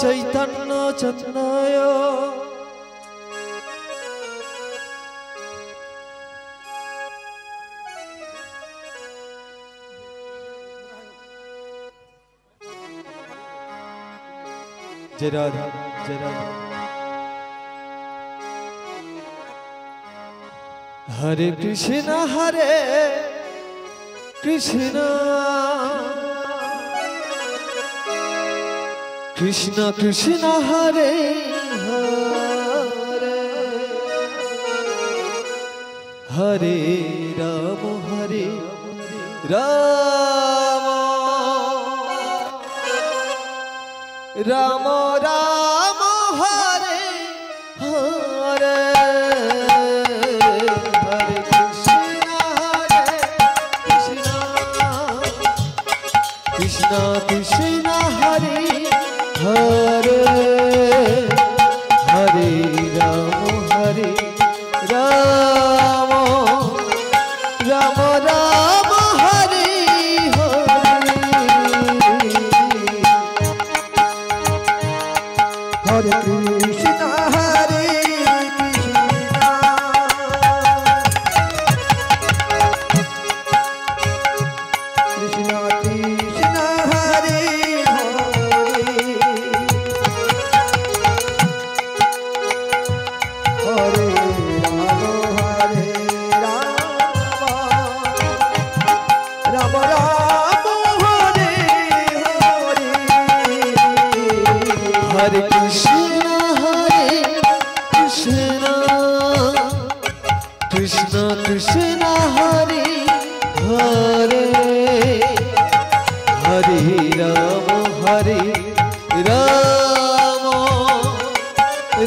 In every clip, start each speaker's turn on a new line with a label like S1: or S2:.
S1: চৈতন্য চন্ময় जय राधा जय राधा। हरे कृष्ण कृष्ण कृष्ण हरे हरे हरे राम राम राम हरे हरे हरे कृष्ण कृष्ण कृष्ण हरे हरे हरे राम राम राम राम हरे
S2: हरे कृष्ण कृष्ण कृष्ण हरे हरे राम राम हरे हरे
S1: हरे कृष्ण कृष्ण कृष्ण हरे हरे हरे राम राम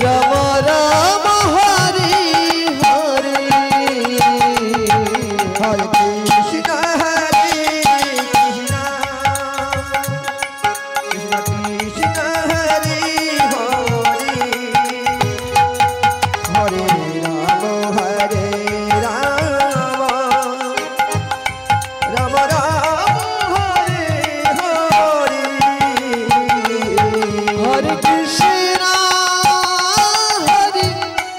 S1: राम राम हरे हरे
S2: हरे कृष्ण कृष्ण कृष्ण हरे हरे हरे राम राम राम हरे हरे
S1: हरे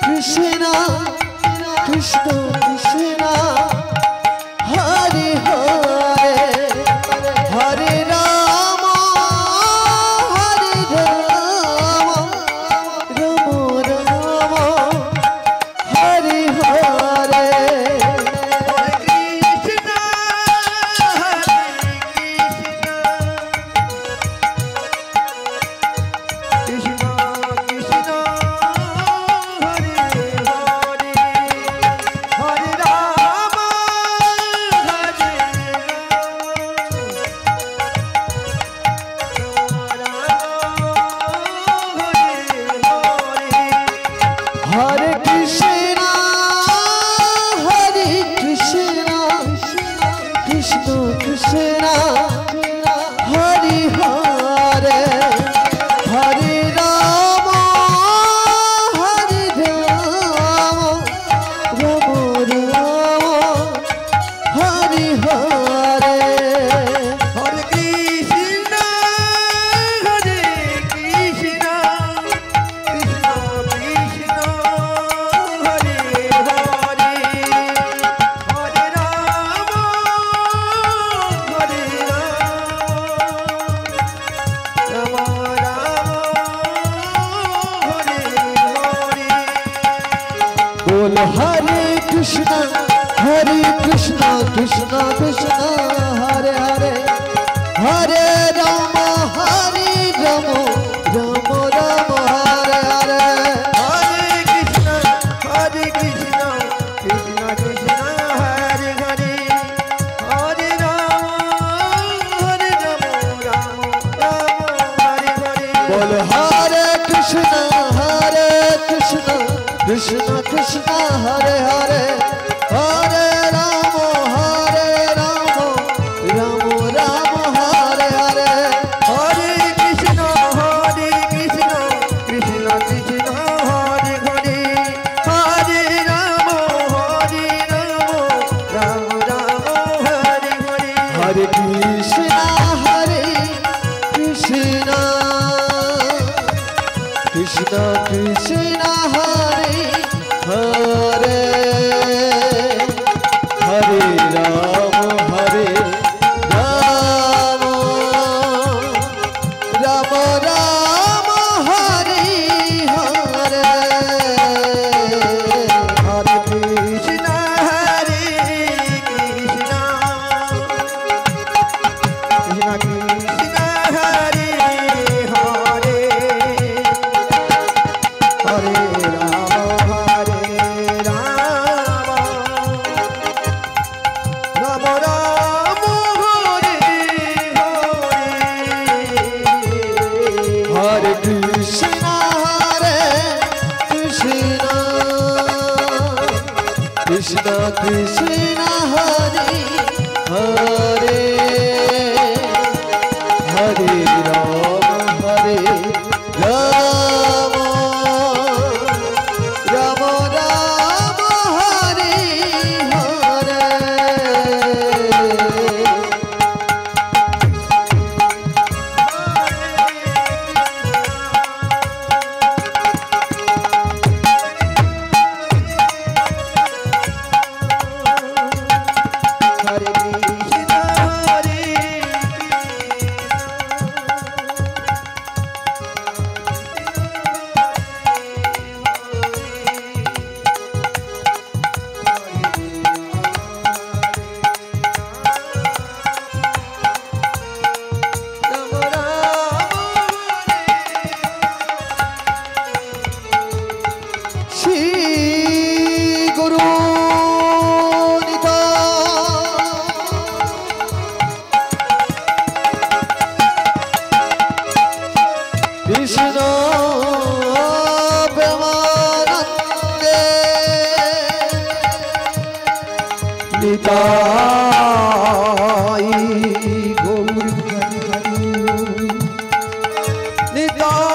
S1: कृष्ण कृष्ण कृष्ण हरे हरे हरे राम राम राम हरे हरे हरे कृष्ण कृष्ण कृष्ण हरे हरे हरे राम राम राम हरे हरे
S2: हरे कृष्ण कृष्ण कृष्ण हरे हरे हरे राम राम हरे हरे
S1: बोल हरे कृष्ण कृष्ण कृष्ण हरे हरे हरे राम राम राम हरे हरे
S2: हरे कृष्ण कृष्ण कृष्ण हरे हरे हरे राम राम हरे हरे
S1: बोल हरे Krishna Krishna Krishna Hare Hare Hare Ram Ram Ram Hare Hare
S2: Hare Krishna Krishna Krishna Hare Hare Hare Ram Ram Hare Hare
S1: Hare Krishna Krishna Krishna Hare Hare Hare Rama Hare Rama Rama Rama Hare Hare
S2: Hare Krishna Hare Krishna Krishna Krishna Hare Hare Hare Rama Hare Rama Rama Rama Hare Hare
S1: Hare Krishna Hare Krishna Krishna Krishna Hare Hare Hare Rama Hare Rama Rama Rama Hare Hare
S2: Hare Krishna Hare Rama Rama
S1: Shri Guru Krishna Premanande
S2: Nitai Gaur Hari Hari Nitai